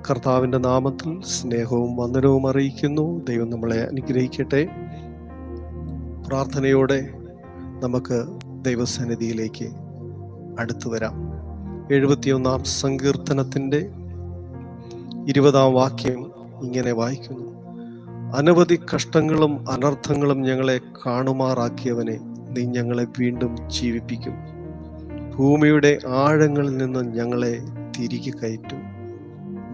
കർത്താവിൻ്റെ നാമത്തിൽ സ്നേഹവും വന്ദനവും അറിയിക്കുന്നു. ദൈവം നമ്മളെ അനുഗ്രഹിക്കട്ടെ. പ്രാർത്ഥനയോടെ നമുക്ക് ദൈവസന്നിധിയിലേക്ക് അടുത്തു വരാം. 71-ാം സങ്കീർത്തനത്തിൻ്റെ 20-ാം വാക്യം ഇങ്ങനെ വായിക്കുന്നു: അനവധി കഷ്ടങ്ങളും അനർത്ഥങ്ങളും ഞങ്ങളെ കാണുമാറാക്കിയവനെ, നീ ഞങ്ങളെ വീണ്ടും ജീവിപ്പിക്കും. ഭൂമിയുടെ ആഴങ്ങളിൽ നിന്ന് ഞങ്ങളെ തിരികെ കയറ്റും.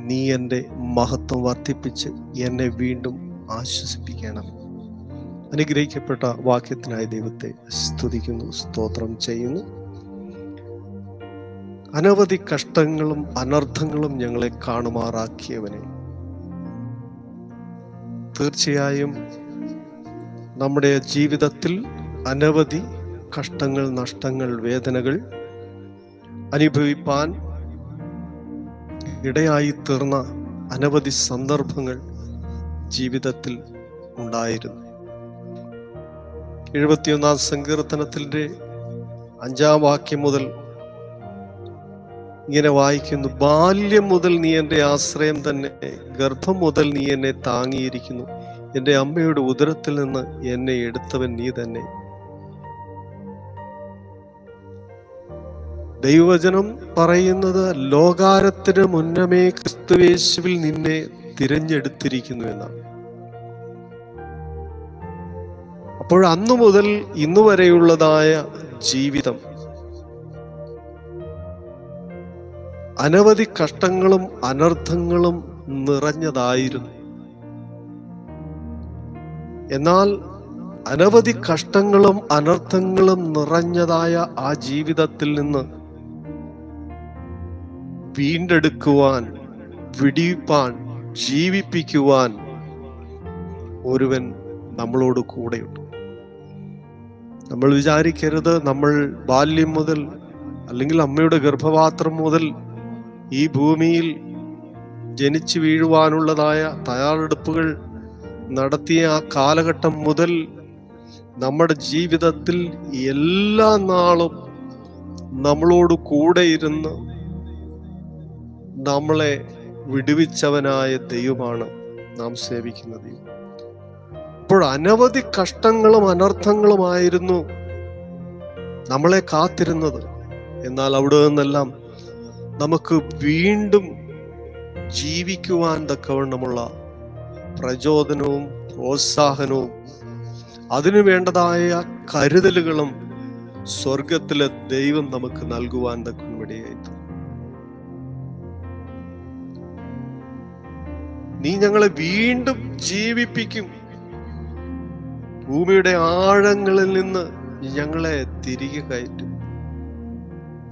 നീ എൻ്റെ മഹത്വം വർദ്ധിപ്പിച്ച് എന്നെ വീണ്ടും ആശ്വസിപ്പിക്കണം. അനുഗ്രഹിക്കപ്പെട്ട വാക്യത്തിനായി ദൈവത്തെ സ്തുതിക്കുന്നു, സ്തോത്രം ചെയ്യുന്നു. അനവധി കഷ്ടങ്ങളും അനർത്ഥങ്ങളും ഞങ്ങളെ കാണുമാറാക്കിയവനെ. തീർച്ചയായും നമ്മുടെ ജീവിതത്തിൽ അനവധി കഷ്ടങ്ങൾ, നഷ്ടങ്ങൾ, വേദനകൾ അനുഭവിപ്പാൻ ഇടയായി തീർന്ന അനവധി സന്ദർഭങ്ങൾ ജീവിതത്തിൽ ഉണ്ടായിരുന്നു. 71-ാം സങ്കീർത്തനത്തിൻ്റെ 5-ാം വാക്യം മുതൽ ഇങ്ങനെ വായിക്കുന്നു: ബാല്യം മുതൽ നീ എൻ്റെ ആശ്രയം തന്നെ, ഗർഭം മുതൽ നീ എന്നെ താങ്ങിയിരിക്കുന്നു. എൻ്റെ അമ്മയുടെ ഉദരത്തിൽ നിന്ന് എന്നെ എടുത്തവൻ നീ തന്നെ. ദൈവവചനം പറയുന്നത് ലോകാരത്തിന് മുന്നമേ ക്രിസ്തുയേശുവിൽ നിന്നെ തിരഞ്ഞെടുത്തിരിക്കുന്നു എന്നാണ്. അപ്പോൾ അന്നു മുതൽ ഇന്നു വരെയുള്ളതായ ജീവിതം അനവധി കഷ്ടങ്ങളും അനർത്ഥങ്ങളും നിറഞ്ഞതായിരുന്നു. എന്നാൽ അനവധി കഷ്ടങ്ങളും അനർത്ഥങ്ങളും നിറഞ്ഞതായ ആ ജീവിതത്തിൽ നിന്ന് വീണ്ടെടുക്കുവാൻ, വിടിവിപ്പാൻ, ജീവിപ്പിക്കുവാൻ ഒരുവൻ നമ്മളോട് കൂടെയുണ്ട്. നമ്മൾ വിചാരിക്കരുത് നമ്മൾ ബാല്യം മുതൽ അല്ലെങ്കിൽ അമ്മയുടെ ഗർഭപാത്രം മുതൽ ഈ ഭൂമിയിൽ ജനിച്ചു വീഴുവാനുള്ളതായ തയ്യാറെടുപ്പുകൾ നടത്തിയ ആ കാലഘട്ടം മുതൽ നമ്മുടെ ജീവിതത്തിൽ എല്ലാ നാളും നമ്മളോട് കൂടെ ഇരുന്ന് നമ്മളെ വിടുവിച്ചവനായ ദൈവമാണ് നാം സേവിക്കുന്നത്. അപ്പോൾ അനവധി കഷ്ടങ്ങളും അനർത്ഥങ്ങളുമായിരുന്നു നമ്മളെ കാത്തിരുന്നത്. എന്നാൽ അവിടെ നിന്നെല്ലാം നമുക്ക് വീണ്ടും ജീവിക്കുവാൻ തക്കവണ്ണമുള്ള പ്രചോദനവും പ്രോത്സാഹനവും അതിനു വേണ്ടതായ കരുതലുകളും സ്വർഗത്തിലെ ദൈവം നമുക്ക് നൽകുവാൻ തക്കവണ്ണമിടയായി. നീ ഞങ്ങളെ വീണ്ടും ജീവിപ്പിക്കും. ഭൂമിയുടെ ആഴങ്ങളിൽ നിന്ന് ഞങ്ങളെ തിരികെ കയറ്റും.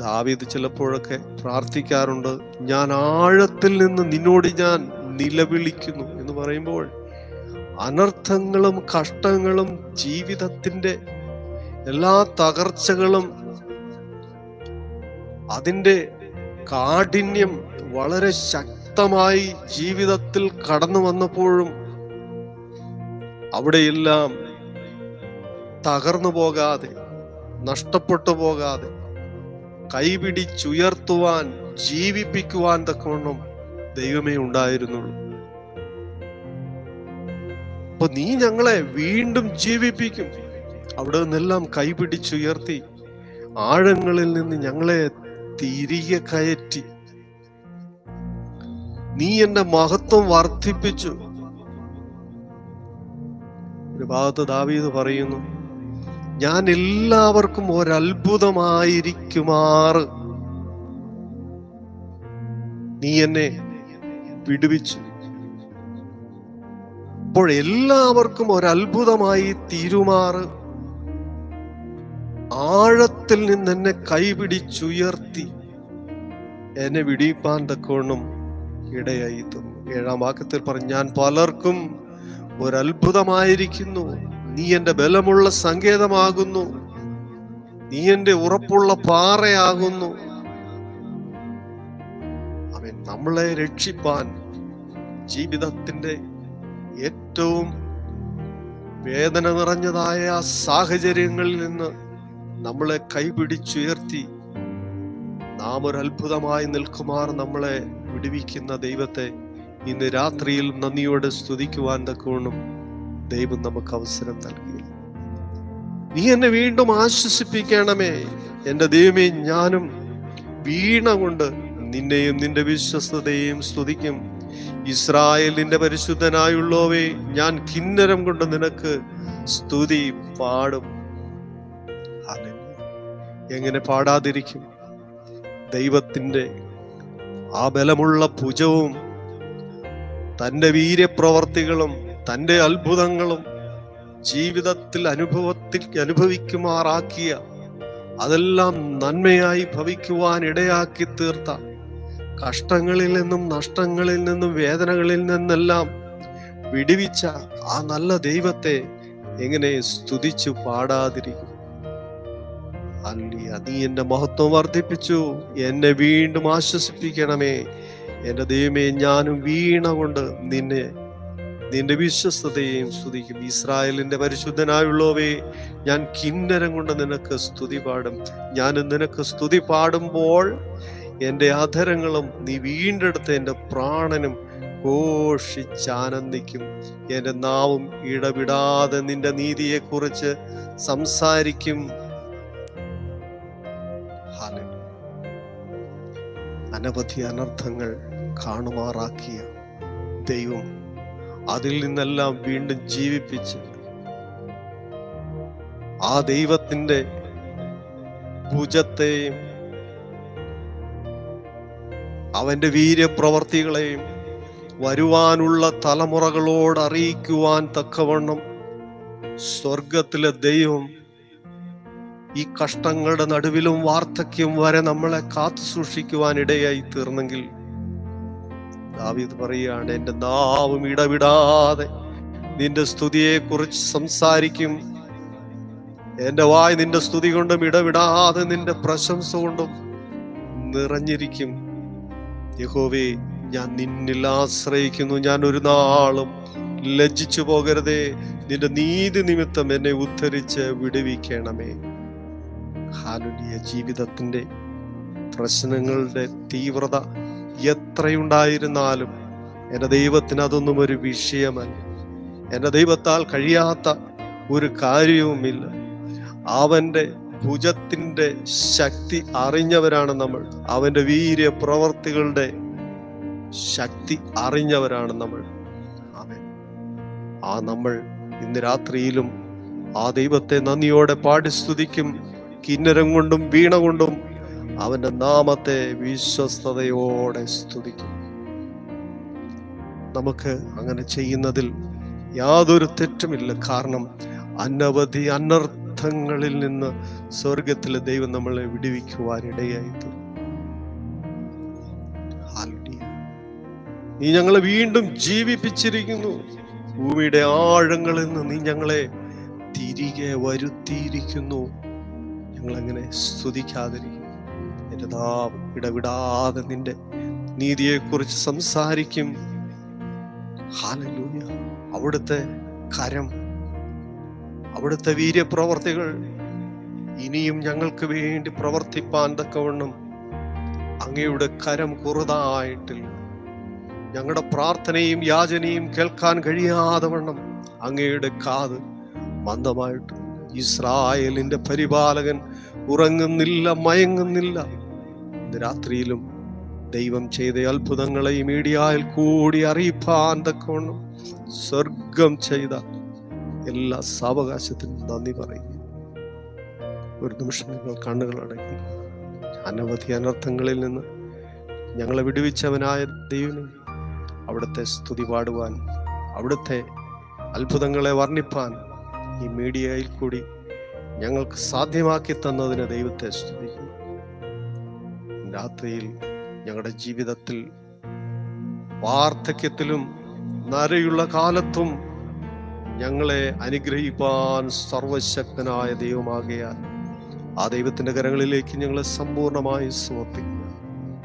ദാവീദ് ചിലപ്പോഴൊക്കെ പ്രാർത്ഥിക്കാറുണ്ട്, ഞാൻ ആഴത്തിൽ നിന്ന് നിന്നോട് ഞാൻ നിലവിളിക്കുന്നു എന്ന് പറയുമ്പോൾ അനർത്ഥങ്ങളും കഷ്ടങ്ങളും ജീവിതത്തിന്റെ എല്ലാ തകർച്ചകളും അതിൻ്റെ കാഠിന്യം വളരെ ശക്തമായി ജീവിതത്തിൽ കടന്നു വന്നപ്പോഴും അവിടെയെല്ലാം തകർന്നു പോകാതെ, നഷ്ടപ്പെട്ടു പോകാതെ, കൈപിടിച്ചുയർത്തുവാൻ, ജീവിപ്പിക്കുവാൻ തക്കവണ്ണം ദൈവമേ ഉണ്ടായിരുന്നുള്ളൂ. അപ്പൊ നീ ഞങ്ങളെ വീണ്ടും ജീവിപ്പിക്കും. അവിടെ നിന്നെല്ലാം കൈപിടിച്ചുയർത്തി ആഴങ്ങളിൽ നിന്ന് ഞങ്ങളെ തിരികെ കയറ്റി നീ എന്റെ മഹത്വം വർദ്ധിപ്പിച്ചു. ഒരു ഭാഗത്ത് ദാവീദ് പറയുന്നു, ഞാൻ എല്ലാവർക്കും ഒരത്ഭുതമായിരിക്കുമാറ് നീ എന്നെ വിടുവിച്ചു. അപ്പോൾ എല്ലാവർക്കും ഒരത്ഭുതമായി തീരുമാറ് ആഴത്തിൽ നിന്ന് എന്നെ കൈപിടിച്ചുയർത്തി എന്നെ വിടിയിപ്പാൻ തക്കവണ്ണം ഇടയായി തന്നു. 7-ാം വാക്യത്തിൽ പറഞ്ഞു, ഞാൻ പലർക്കും ഒരത്ഭുതമായിരിക്കുന്നു. നീ എന്റെ ബലമുള്ള സങ്കേതമാകുന്നു, നീ എന്റെ ഉറപ്പുള്ള പാറയാകുന്നു. അവൻ നമ്മളെ രക്ഷിപ്പാൻ ജീവിതത്തിന്റെ ഏറ്റവും വേദന നിറഞ്ഞതായ സാഹചര്യങ്ങളിൽ നിന്ന് നമ്മളെ കൈപിടിച്ചുയർത്തി നാം ഒരു അത്ഭുതമായി നിൽക്കുമാർ നമ്മളെ വിടുവിക്കുന്ന ദൈവത്തെ ഇന്ന് രാത്രിയിൽ നന്ദിയോടെ സ്തുതിക്കുവാൻ തക്കവണ്ണം ദൈവം നമുക്ക് അവസരം നൽകി. നീ എന്നെ വീണ്ടും ആശ്വസിപ്പിക്കണമേ. എൻ്റെ ദൈവമേ, ഞാനും വീണ കൊണ്ട് നിന്നെയും നിന്റെ വിശ്വസ്തതയെയും സ്തുതിക്കും. ഇസ്രായേലിന്റെ പരിശുദ്ധനായുള്ളോവേ, ഞാൻ കിന്നരം കൊണ്ട് നിനക്ക് സ്തുതി പാടും. എങ്ങനെ പാടാതിരിക്കും? ദൈവത്തിന്റെ ആ ബലമുള്ള ഭുജവും തൻ്റെ വീര്യപ്രവർത്തികളും തൻ്റെ അത്ഭുതങ്ങളും ജീവിതത്തിൽ അനുഭവിക്കുമാറാക്കിയ, അതെല്ലാം നന്മയായി ഭവിക്കുവാൻ ഇടയാക്കി തീർത്ത, കഷ്ടങ്ങളിൽ നിന്നും നഷ്ടങ്ങളിൽ നിന്നും വേദനകളിൽ നിന്നെല്ലാം വിടുവിച്ച ആ നല്ല ദൈവത്തെ എങ്ങനെ സ്തുതിച്ചു പാടാതിരിക്കും? ഹല്ലേലൂയ. നീ എന്റെ മഹത്വം വർദ്ധിപ്പിച്ചു, എന്നെ വീണ്ടും ആശ്വസിപ്പിക്കണമേ. എന്റെ ദൈവമേ, ഞാനും വീണ കൊണ്ട് നിന്റെ വിശ്വസ്തതയെയും സ്തുതിക്കും. ഇസ്രായേലിന്റെ പരിശുദ്ധനായുള്ളവേ, ഞാൻ കിന്നരം കൊണ്ട് നിനക്ക് സ്തുതി പാടും. ഞാൻ നിനക്ക് സ്തുതി പാടുമ്പോൾ എൻ്റെ അധരങ്ങളും നീ വീണ്ടെടുത്ത എൻ്റെ പ്രാണനും ഘോഷിച്ചാനന്ദിക്കും. എൻ്റെ നാവും ഇടവിടാതെ നിന്റെ നീതിയെക്കുറിച്ച് സംസാരിക്കും. അനവധി അനർത്ഥങ്ങൾ കാണുമാറാക്കിയ ദൈവം അതിൽ നിന്നെല്ലാം വീണ്ടും ജീവിപ്പിച്ച് ആ ദൈവത്തിന്റെ ഭുജത്തെയും അവന്റെ വീര്യപ്രവർത്തികളെയും വരുവാനുള്ള തലമുറകളോട് അറിയിക്കുവാൻ തക്കവണ്ണം സ്വർഗത്തിലെ ദൈവം ഈ കഷ്ടങ്ങളുടെ നടുവിലും വാർദ്ധക്യം വരെ നമ്മളെ കാത്തു സൂക്ഷിക്കുവാൻ ഇടയായി തീർന്നെങ്കിൽ, ദാവീദ് പറയുകയാണ്, എൻ്റെ നാവും ഇടവിടാതെ നിന്റെ സ്തുതിയെ കുറിച്ച് സംസാരിക്കും. എൻ്റെ വായ് നിന്റെ സ്തുതി കൊണ്ടും ഇടവിടാതെ നിന്റെ പ്രശംസ കൊണ്ടും നിറഞ്ഞിരിക്കും. യഹോവേ, ഞാൻ നിന്നിൽ ആശ്രയിക്കുന്നു. ഞാൻ ഒരു നാളും ലജ്ജിച്ചു പോകരുതേ. നിന്റെ നീതി നിമിത്തം എന്നെ ഉദ്ധരിച്ച് വിടുവിക്കണമേ. ഹല്ലേലൂയ. ജീവിതത്തിന്റെ പ്രശ്നങ്ങളുടെ തീവ്രത എത്രയുണ്ടായിരുന്നാലും എൻ്റെ ദൈവത്തിന് അതൊന്നും ഒരു വിഷയമല്ല. എൻ്റെ ദൈവത്താൽ കഴിയാത്ത ഒരു കാര്യവുമില്ല. അവന്റെ ഭുജത്തിന്റെ ശക്തി അറിഞ്ഞവരാണ് നമ്മൾ. അവന്റെ വീര്യപ്രവർത്തികളുടെ ശക്തി അറിഞ്ഞവരാണ് നമ്മൾ. നമ്മൾ ഇന്ന് രാത്രിയിലും ആ ദൈവത്തെ നന്ദിയോടെ പാടി സ്തുതിക്കും. കിന്നരം കൊണ്ടും വീണ കൊണ്ടും അവന്റെ നാമത്തെ വിശ്വസ്തയോടെ സ്തുതിക്കും. നമുക്ക് അങ്ങനെ ചെയ്യുന്നതിൽ യാതൊരു തെറ്റുമില്ല. കാരണം അനവധി അനർത്ഥങ്ങളിൽ നിന്ന് സ്വർഗത്തിലെ ദൈവം നമ്മളെ വിടുവിക്കുവാൻ ഇടയായി. നീ ഞങ്ങളെ വീണ്ടും ജീവിപ്പിച്ചിരിക്കുന്നു. ഭൂമിയുടെ ആഴങ്ങളിൽ നിന്ന് നീ ഞങ്ങളെ തിരികെ വരുത്തിയിരിക്കുന്നു. ഞങ്ങളെങ്ങനെ സ്തുതിക്കാതിരിക്കും? എൻ്റെ നാവ് ഇടവിടാതെ നിന്റെ നീതിയെക്കുറിച്ച് സംസാരിക്കും. ഹല്ലേലൂയ. അവിടുത്തെ കരം, അവിടുത്തെ വീര്യപ്രവർത്തികൾ ഇനിയും ഞങ്ങൾക്ക് വേണ്ടി പ്രവർത്തിപ്പാൻ തക്കവണ്ണം അങ്ങയുടെ കരം കുറുതായിട്ടില്ല. ഞങ്ങളുടെ പ്രാർത്ഥനയും യാചനയും കേൾക്കാൻ കഴിയാതെ വണ്ണം അങ്ങയുടെ കാത് മന്ദമായിട്ട്. ഇസ്രായേലിന്റെ പരിപാലകൻ ഉറങ്ങുന്നില്ല, മയങ്ങുന്നില്ല. ഇന്ന് രാത്രിയിലും ദൈവം ചെയ്ത അത്ഭുതങ്ങളെ ഈ മീഡിയയിൽ കൂടി അറിയിപ്പാൻ തക്കവണ്ണം സ്വർഗം ചെയ്ത എല്ലാ സാവകാശത്തിനും നന്ദി പറയുന്നു. ഒരു നിമിഷം നിങ്ങൾ കണ്ണുകൾ അടയ്ക്കും. അനവധി അനർത്ഥങ്ങളിൽ നിന്ന് ഞങ്ങളെ വിടുവിച്ചവനായ ദൈവമേ, അവിടുത്തെ സ്തുതി പാടുവാൻ, അവിടുത്തെ അത്ഭുതങ്ങളെ വർണ്ണിപ്പാൻ ഈ മീഡിയയിൽ കൂടി ഞങ്ങൾക്ക് സാധ്യമാക്കി തന്നതിന് ദൈവത്തെ സ്തുതിക്കുന്നു. രാത്രിയിൽ ഞങ്ങളുടെ ജീവിതത്തിൽ വാർദ്ധക്യത്തിലും നരയുള്ള കാലത്തും ഞങ്ങളെ അനുഗ്രഹിപ്പാൻ സർവശക്തനായ ദൈവമാകയാൽ ആ ദൈവത്തിന്റെ കരങ്ങളിലേക്ക് ഞങ്ങളെ സമ്പൂർണമായി സമർപ്പിക്കുക.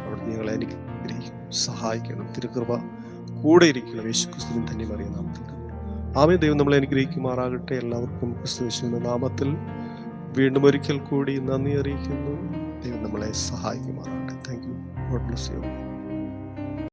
അവിടെ ഞങ്ങളെ അനുഗ്രഹിക്കും, സഹായിക്കണം. തിരുകൃപ കൂടെ ഇരിക്കണം. യേശുക്രിസ്തുവിൻ തന്നെ അറിയുന്ന നാമത്തിൽ ആമേൻ. ദൈവം നമ്മളെ അനുഗ്രഹിക്കുമാറാകട്ടെ. എല്ലാവർക്കും ക്രിസ്തുയേശുവിന്റെ നാമത്തിൽ വീണ്ടും ഒരിക്കൽ കൂടി നന്ദി അറിയിക്കുന്നു. ദൈവം നമ്മളെ സഹായിക്കുമാറാകട്ടെ. Thank you. God bless U.